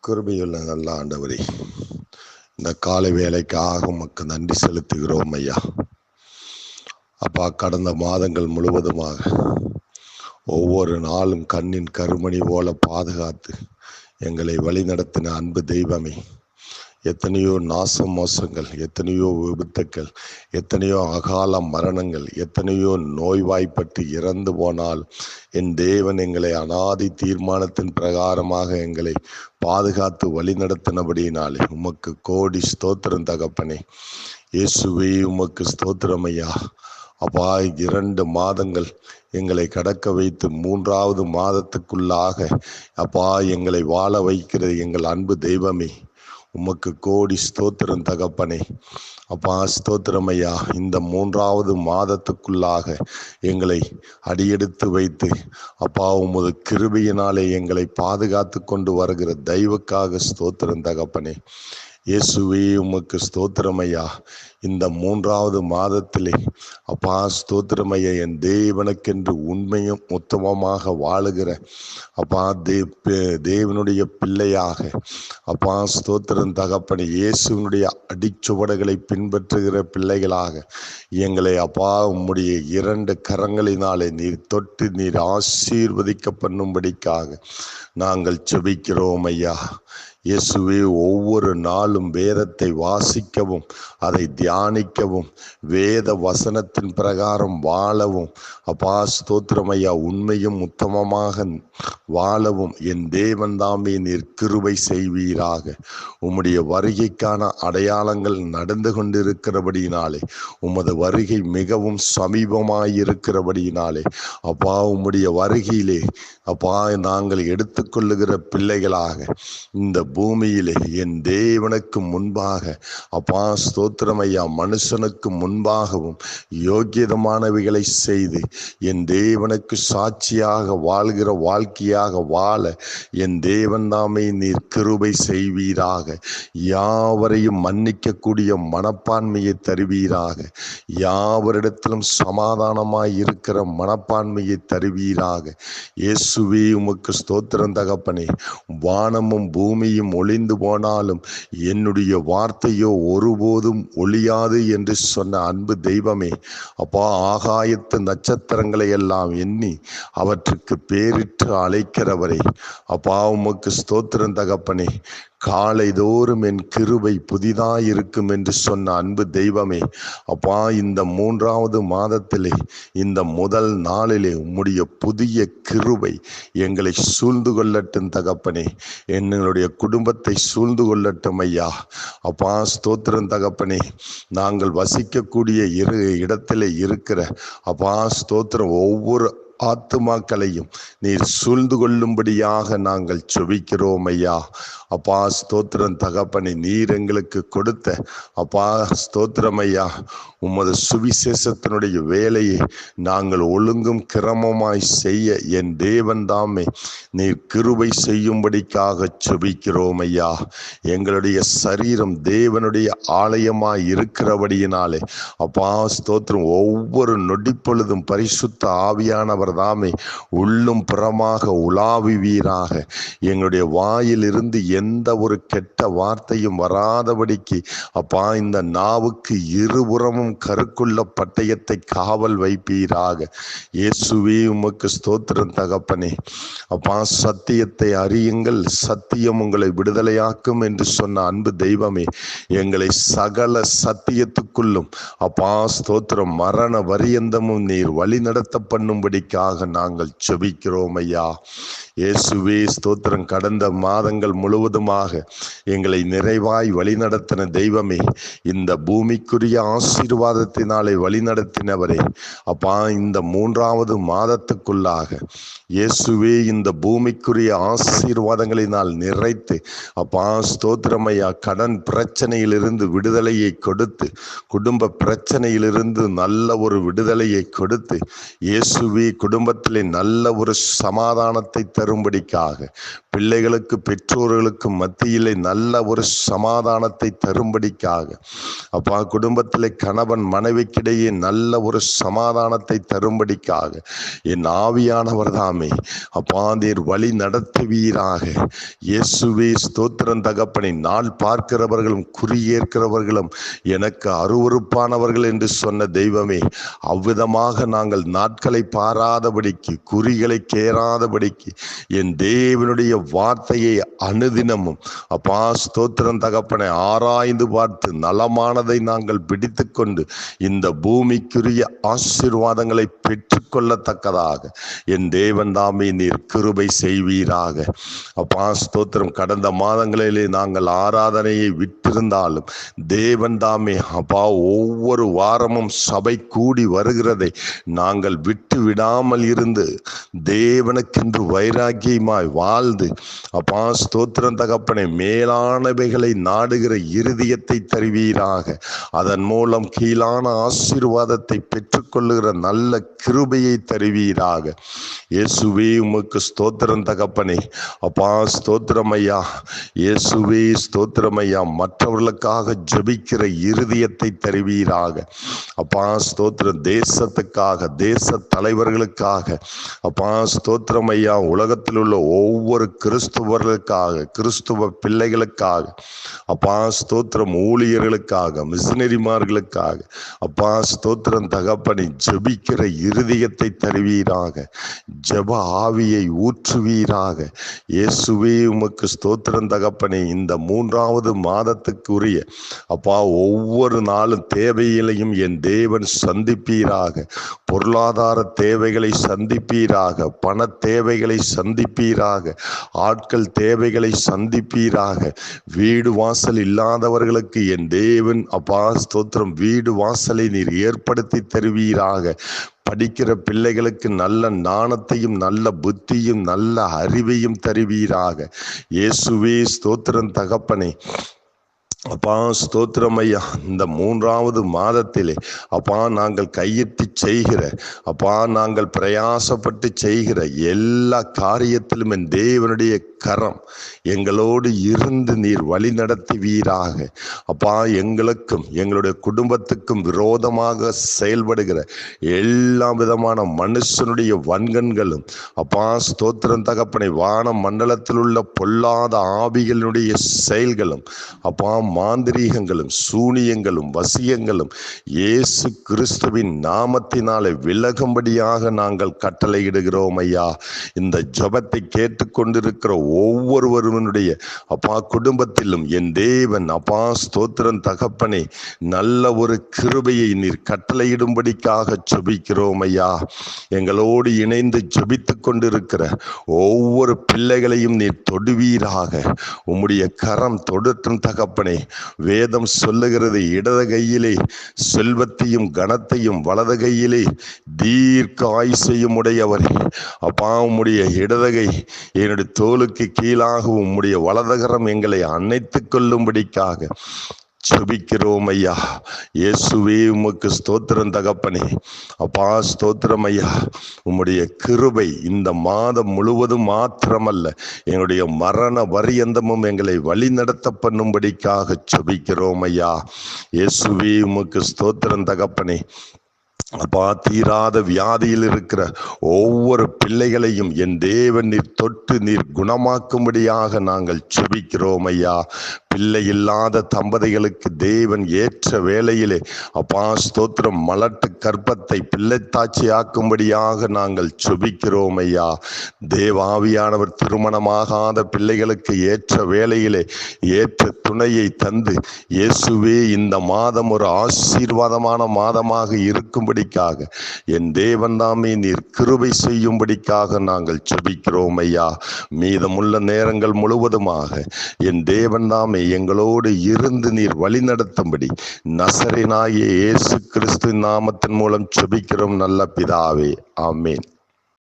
கிருபையுள்ள நல்ல ஆண்டவரே, இந்த காலை வேலைக்காக உமக்கு நன்றி செலுத்துகிறோம் ஐயா. அப்பா, கடந்த மாதங்கள் முழுவதுமாக ஒவ்வொரு நாளும் கண்ணின் கருமணி போல பாதுகாத்து எங்களை வழிநடத்தின அன்பு தெய்வமே, எத்தனையோ நாச மோசங்கள், எத்தனையோ விபத்துக்கள், எத்தனையோ அகால மரணங்கள், எத்தனையோ நோய்வாய்ப்பட்டு இறந்து போனால் என் தேவன் எங்களை அனாதி தீர்மானத்தின் பிரகாரமாக எங்களை பாதுகாத்து வழிநடத்தினபடியினாலே உமக்கு கோடி ஸ்தோத்திரம் தகப்பனே. இயேசுவே உமக்கு ஸ்தோத்திரம் ஐயா. அப்பா, 2 மாதங்கள் எங்களை கடக்க வைத்து 3வது மாதத்துக்குள்ளாக அப்பா எங்களை வாழ வைக்கிறது எங்கள் அன்பு தெய்வமே, உமக்கு கோடி ஸ்தோத்திரம் தகப்பனே. அப்பா ஸ்தோத்திரம் ஐயா. இந்த 3வது மாதத்துக்குள்ளாக எங்களை அடியெடுத்து வைத்து அப்பா உமது கிருபையினாலே எங்களை பாதுகாத்து கொண்டு வருகிற தெய்வக்காக ஸ்தோத்திரம் தகப்பனே. இயேசுவே உமக்கு ஸ்தோத்திரம் ஐயா. இந்த 3வது மாதத்திலே அப்பா ஸ்தோத்திரம் ஐயா, என் தேவனுக்கென்று உண்மையும் உத்தமமாக வாழுகிற அப்பா தேவனுடைய பிள்ளையாக அப்பா ஸ்தோத்திரம் தகப்பனே, இயேசுனுடைய அடிச்சுவடுகளை பின்பற்றுகிற பிள்ளைகளாக எங்களை அப்பா உம்முடைய 2 கரங்களினாலே நீர் தொட்டு நீர் ஆசீர்வதிக்க பண்ணும்படிக்காக நாங்கள் செபிக்கிறோம் ஐயா. இயேசுவே, ஒவ்வொரு நாளும் வேதத்தை வாசிக்கவும் அதை தியானிக்கவும் வேத வசனத்தின் பிரகாரம் வாழவும் அப்பா ஸ்தோத்திரம் ஐயா, உண்மையும் உத்தமமாக வாழவும் என் தேவன் தாமே நீர் கிருபை செய்வீராக. உம்முடைய வருகைக்கான அடையாளங்கள் நடந்து கொண்டிருக்கிறபடியினாலே, உமது வருகை மிகவும் சமீபமாயிருக்கிறபடியினாலே அப்பா உம்முடைய வருகையிலே அப்பா நாங்கள் எடுத்துக்கொள்ளுகிற பிள்ளைகளாக இந்த பூமியிலே என் தேவனுக்கு முன்பாக அப்பா ஸ்தோத்திரம் ஐயா, மனுஷனுக்கு முன்பாகவும் யோக்கியதமானவைகளை செய்து என் தேவனுக்கு சாட்சியாக வாழ்கிற வாழ்க்கையாக வாழ என் தேவன் தாமே நீர் கிருபை செய்வீராக. யாவரையும் மன்னிக்கக்கூடிய மனப்பான்மையை தருவீராக. யாவரிடத்திலும் சமாதானமாய் இருக்கிற மனப்பான்மையை தருவீராக. இயேசுவே உமக்கு ஸ்தோத்திரம் தகப்பனே. வானமும் பூமியும் ஒளிந்து போனாலும் என்னுடைய வார்த்தையோ ஒருபோதும் ஒளியாது என்று சொன்ன அன்பு தெய்வமே, அப்பா ஆகாயத்து நட்சத்திரங்களை எல்லாம் எண்ணி அவற்றுக்கு பேரிட்டு அழைக்கிறவரே, அப்பா உமக்கு ஸ்தோத்திரம் தகப்பனே. காலைதோறும் என் கிருபை புதிதாயிருக்கும் என்று சொன்ன அன்பு தெய்வமே, அப்பா இந்த 3வது மாதத்திலே இந்த முதல் நாளிலே உம்முடைய புதிய கிருபை எங்களை சூழ்ந்து கொள்ளட்டும் தகப்பனே. என்னுடைய குடும்பத்தை சூழ்ந்து கொள்ளட்டும் ஐயா. அப்பா ஸ்தோத்திரம் தகப்பனே. நாங்கள் வசிக்கக்கூடிய இடத்திலே இருக்கிற அப்பா ஸ்தோத்திரம் ஒவ்வொரு ஆத்துமாக்களையும் நீர் சூழ்ந்து கொள்ளும்படியாக நாங்கள் செபிக்கிறோம் ஐயா. அப்பா ஸ்தோத்திரம் தகப்பனே. நீர் எங்களுக்கு கொடுத்த அப்பா ஸ்தோத்திரம் ஐயா உமது சுவிசேஷத்தினுடைய வேலையை நாங்கள் ஒழுங்கும் கிரமமாய் செய்ய என் தேவன் தாமே நீர் கிருபை செய்யும்படிக்காக செபிக்கிறோம் ஐயா. எங்களுடைய சரீரம் தேவனுடைய ஆலயமாய் இருக்கிறபடியினாலே அப்பா ஸ்தோத்திரம் ஒவ்வொரு நொடிப்பொழுதும் பரிசுத்த ஆவியானவர் தாமே உள்ளும் புறமாக உலாவுவீராக. எங்களுடைய வாயிலிருந்து எந்த ஒரு கெட்ட வார்த்தையும் வராதபடிக்கு அப்பா இந்த நாவுக்கு இருபுறமும் கருக்குள்ள பட்டயத்தை காவல் வைப்பீராக. இயேசுவே உமக்கு ஸ்தோத்திரம் தகப்பனே. அப்பா சத்தியத்தை அறியுங்கள், சத்தியம் உங்களை விடுதலையாக்கும் என்று சொன்ன அன்பு தெய்வமே, எங்களை சகல சத்தியத்துக்குள்ளும் அப்பா ஸ்தோத்திரம் மரண வரியந்தமும் நீர் வழி நடத்த பண்ணும்படிக்காக நாங்கள் செபிக்கிறோம் ஐயா. இயேசுவே ஸ்தோத்திரம். கடந்த மாதங்கள் முழுவதுமாக எங்களை நிறைவாய் வழிநடத்தின தெய்வமே, இந்த பூமிக்குரிய ஆசீர்வாதத்தினாலே வழிநடத்தினவரே, அப்பா இந்த 3வது மாதத்துக்குள்ளாக இயேசுவே இந்த பூமிக்குரிய ஆசீர்வாதங்களினால் நிறைத்து அப்பா ஸ்தோத்திரம் ஐயா, கடன் பிரச்சனையிலிருந்து விடுதலையை கொடுத்து, குடும்ப பிரச்சனையிலிருந்து நல்ல ஒரு விடுதலையை கொடுத்து, இயேசுவே குடும்பத்திலே நல்ல ஒரு சமாதானத்தை தரும்படிக்காக, பிள்ளைகளுக்கு பெற்றோர்களுக்கு மத்தியிலே நல்ல ஒரு சமாதானத்தை தரும்படிக்காக, அப்பா குடும்பத்திலே கணவன் மனைவிக்கிடையே நல்ல ஒரு சமாதானத்தை தரும்படிக்காக என் ஆவியானவர் தாமே அப்பா நீர் வழி நடத்துவீராக. இயேசுவே ஸ்தோத்திரம் தகப்பனே. நாள் பார்க்கிறவர்களும் குறியேற்கிறவர்களும் எனக்கு அருவருப்பானவர்கள் என்று சொன்ன தெய்வமே, அவ்விதமாக நாங்கள் நாட்களை பாராதபடிக்கு, குறிகளை கேராதபடிக்கு என் தேவனுடைய வார்த்தையை அனுதினமும் அப்பா ஸ்தோத்திரம் தகப்பனை ஆராய்ந்து பார்த்து நலமானதை நாங்கள் பிடித்து கொண்டு இந்த பூமிக்குரிய ஆசீர்வாதங்களை பெற்றுக்கொள்ளத்தக்கதாக என் தேவன் தாமே நீர் கிருபை செய்வீராக. அப்பா ஸ்தோத்திரம். கடந்த மாதங்களிலே நாங்கள் ஆராதனையை விட்டிருந்தாலும் தேவன் தாமே அப்பா ஒவ்வொரு வாரமும் சபை கூடி வருகிறதை நாங்கள் விட்டு விடாமல் இருந்து தேவனுக்கென்று வைராக்கியமாய் வாழ்ந்து அப்பா ஸ்தோத்திரம் தகப்பனை மேலானவைகளை நாடுகிற இருதயத்தை தருவீராக. அதன் மூலம் கீழான ஆசீர்வாதத்தை பெற்றுக்கொள்ளுகிற நல்ல கிருபையை தருவீராக. இயேசுவே உமக்கு ஸ்தோத்திரம் தகப்பனே. அப்பா ஸ்தோத்திரம் ஐயா. இயேசுவே ஸ்தோத்திரம் ஐயா. மற்றவர்களுக்காக ஜெபிக்கிற இருதயத்தை தருவீராக. அப்பா ஸ்தோத்திரம். தேசத்துக்காக, தேச தலைவர்களுக்காக அப்பா ஸ்தோத்திரம் ஐயா. உலகத்தில் உள்ள ஒவ்வொரு கிறிஸ்துவர்களுக்காக, கிறிஸ்துவ பிள்ளைகளுக்காக அப்பா ஸ்தோத்திரம், ஊழியர்களுக்காக, மிஷனரிமார்களுக்காக அப்பா ஸ்தோத்திரம் தகப்பனை ஜெபிக்கிற இருதயத்தை தருவீராக. ஜெப ஆவியை ஊற்றுவீராக. இயேசுவே உமக்கு ஸ்தோத்திரம் தகப்பனே. இந்த 3வது மாதத்துக்குரிய அப்பா ஒவ்வொரு நாளும் தேவைகளையும் என் தேவன் சந்திப்பீராக. பொருளாதார தேவைகளை சந்திப்பீராக, பண தேவைகளை சந்திப்பீராக, ஆட்கள் தேவைகளை சந்திப்பீராக. வீடு வாசல் இல்லாதவர்களுக்கு என் தேவன் அப்பா ஸ்தோத்திரம் வீடு வாசலை நீர் ஏற்படுத்தி தருவீராக. படிக்கிற பிள்ளைகளுக்கு நல்ல ஞானத்தையும் நல்ல புத்தியும் நல்ல அறிவையும் தருவீராக. இயேசுவே ஸ்தோத்திரம் தகப்பனே. அப்பா ஸ்தோத்திரம் ஐயா. இந்த 3வது மாதத்திலே அப்பா நாங்கள் கையிட்டு செய்கிற அப்பா நாங்கள் பிரயாசப்பட்டு செய்கிற எல்லா காரியத்திலும் என் தேவனுடைய கரம் எங்களோடு இருந்து நீர் வழி நடத்துவீராக. அப்பா எங்களுக்கும் எங்களுடைய குடும்பத்துக்கும் விரோதமாக செயல்படுகிற எல்லா விதமான மனுஷனுடைய வன்கண்களும் அப்பா ஸ்தோத்திரம் தகப்பனை வான மண்டலத்தில் உள்ள பொல்லாத ஆவிகளுடைய செயல்களும் அப்பா மாந்திரீகங்களும் சூனியங்களும் வசியங்களும் இயேசு கிறிஸ்துவின் நாமத்தினாலே விலகும்படியாக நாங்கள் கட்டளையிடுகிறோம் ஐயா. இந்த ஜெபத்தை கேட்டுக்கொண்டிருக்கிற ஒவ்வொருவருடைய அப்பா குடும்பத்திலும் என் தேவன் அப்பா ஸ்தோத்திரம் தகப்பனே நல்ல ஒரு கிருபையை நீர் கட்டளையிடும்படிக்காக ஜெபிக்கிறோம் ஐயா. எங்களோடு இணைந்து ஜெபித்துக் கொண்டிருக்கிற ஒவ்வொரு பிள்ளைகளையும் நீர் தொடுவீராக. உம்முடைய கரம் தொடுற்றும் தகப்பனே. வேதம் சொல்லுகிறது, இடது கையிலே செல்வத்தையும் கனத்தையும் வலது கையிலே தீர்க்க ஆயுசையும் உடையவரே. அப்பா உம்முடைய இடதகை என்னுடைய தோலுக்கு கீழாக உம்முடைய வலதகரம் எங்களை அணைத்துக் கொள்ளும்படிக்காக ஜெபிக்கிறோம் ஐயா. இயேசுவே உமக்கு ஸ்தோத்திரம் தகப்பனே. அப்பா ஸ்தோத்திரம் ஐயா. உம்முடைய கிருபை இந்த மாதம் முழுவதும் மாத்திரமல்ல, எங்களுடைய மரண பரியந்தமும் எங்களை வழி நடத்த பண்ணும்படிக்காக ஜெபிக்கிறோம் ஐயா. இயேசுவே உமக்கு ஸ்தோத்திரம் தகப்பனே. அப்பா தீராத வியாதியில் இருக்கிற ஒவ்வொரு பிள்ளைகளையும் என் தேவன் நீர் தொட்டு நீர் குணமாக்கும்படியாக நாங்கள் ஜெபிக்கிறோம் ஐயா. பிள்ளை இல்லாத தம்பதிகளுக்கு தேவன் ஏற்ற வேளையிலே அப்பா ஸ்தோத்திரம் மலட்டு கற்பத்தை பிள்ளைத்தாட்சி ஆக்கும்படியாக நாங்கள் ஜெபிக்கிறோம் ஐயா. தேவாவியானவர் திருமணமாகாத பிள்ளைகளுக்கு ஏற்ற வேளையிலே ஏற்ற துணையை தந்து இயேசுவே இந்த மாதம் ஒரு ஆசீர்வாதமான மாதமாக இருக்கும்படிக்காக என் தேவன் தாமே நீர் கிருபை செய்யும்படிக்காக நாங்கள் ஜெபிக்கிறோம் ஐயா. மீதமுள்ள நேரங்கள் முழுவதுமாக என் தேவன் தாமே எங்களோடு இருந்து நீர் வழி நடத்தும்படி நசரேயனாகிய இயேசு கிறிஸ்து நாமத்தின் மூலம் ஜெபிக்கிறோம் நல்ல பிதாவே. ஆமென்.